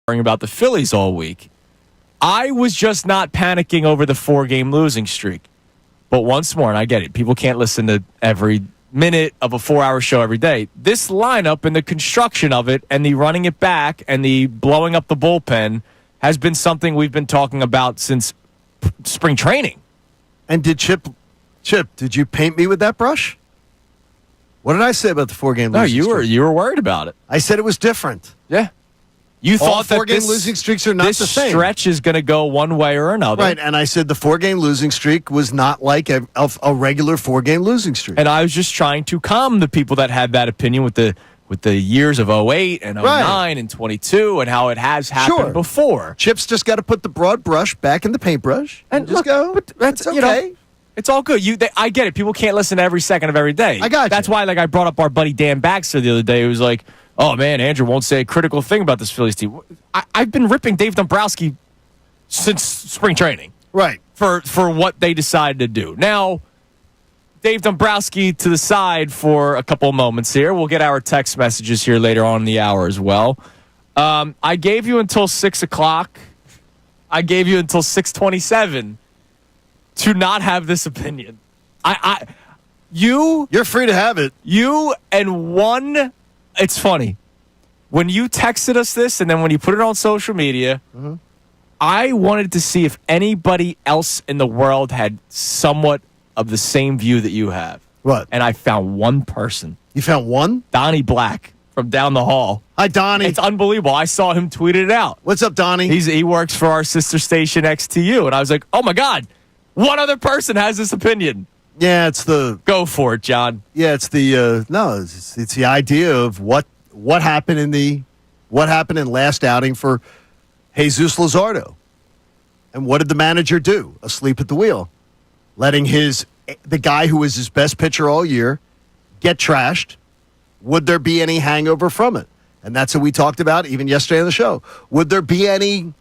about the Phillies all week. I was just not panicking over the 4-game losing streak. But once more, and I get it, people can't listen to every minute of a 4-hour show every day. This lineup and the construction of it and the running it back and the blowing up the bullpen has been something we've been talking about since spring training. And did Chip, did you paint me with that brush? What did I say about the 4-game losing streak? No, you were worried about it. I said it was different. Yeah. You thought that 4-game losing streaks are not the same. This stretch is going to go one way or another. Right, and I said the 4-game losing streak was not like a regular 4-game losing streak. And I was just trying to calm the people that had that opinion with the years of 08 and 09 and 22 and how it has happened before. Chip's just got to put the broad brush back in the paintbrush and just go. But that's okay. It's all good. I get it. People can't listen to every second of every day. I got you. That's why I brought up our buddy Dan Baxter the other day. He was like, oh, man, Andrew won't say a critical thing about this Phillies team. I've been ripping Dave Dombrowski since spring training. Right. For what they decided to do. Now, Dave Dombrowski to the side for a couple of moments here. We'll get our text messages here later on in the hour as well. I gave you until 6 o'clock. I gave you until 6:27 to not have this opinion. You're free to have it. You and one... It's funny. When you texted us this and then when you put it on social media, I wanted to see if anybody else in the world had somewhat of the same view that you have. What? And I found one person. You found one? Donnie Black from down the hall. Hi, Donnie. It's unbelievable. I saw him tweet it out. What's up, Donnie? He works for our sister station XTU. And I was like, oh, my God, one other person has this opinion. Yeah, it's the... Go for it, John. Yeah, it's the... it's the idea of what happened in last outing for Jesus Luzardo. And what did the manager do? Asleep at the wheel. Letting the guy who was his best pitcher all year get trashed. Would there be any hangover from it? And that's what we talked about even yesterday on the show. Would there be any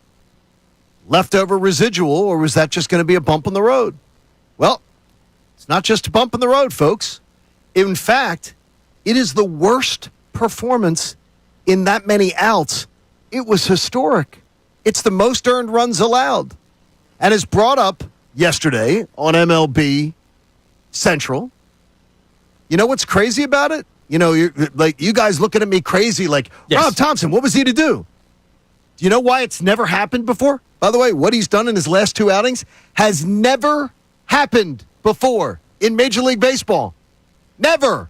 leftover residual, or was that just going to be a bump on the road? Well, it's not just a bump in the road, folks. In fact, it is the worst performance in that many outs. It was historic. It's the most earned runs allowed. And is brought up yesterday on MLB Central. You know what's crazy about it? You know, you're like, you guys looking at me crazy like, yes. Rob Thompson, what was he to do? Do you know why it's never happened before? By the way, what he's done in his last 2 outings has never happened before in Major League Baseball. Never.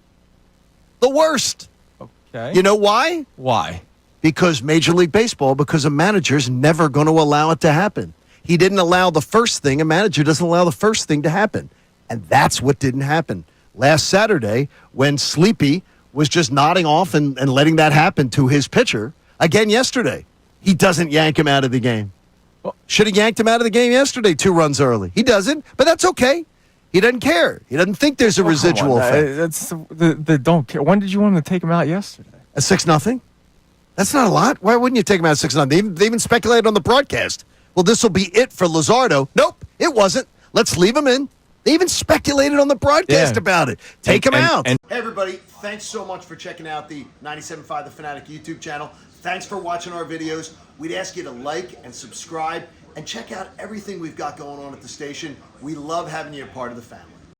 The worst. Okay. You know why? Why? Because a manager's never going to allow it to happen. He didn't allow the first thing. A manager doesn't allow the first thing to happen. And that's what didn't happen. Last Saturday, when Sleepy was just nodding off and letting that happen to his pitcher, again yesterday, he doesn't yank him out of the game. Should have yanked him out of the game yesterday 2 runs early. He doesn't, but that's okay. He doesn't care. He doesn't think there's a residual effect. That's the don't care. When did you want him to take him out yesterday? At 6-0? That's not a lot. Why wouldn't you take him out at 6-0? They even speculated on the broadcast. Well, this will be it for Luzardo. Nope, it wasn't. Let's leave him in. They even speculated on the broadcast about it. Take him out. Hey, everybody, thanks so much for checking out the 97.5 The Fanatic YouTube channel. Thanks for watching our videos. We'd ask you to like and subscribe and check out everything we've got going on at the station. We love having you a part of the family.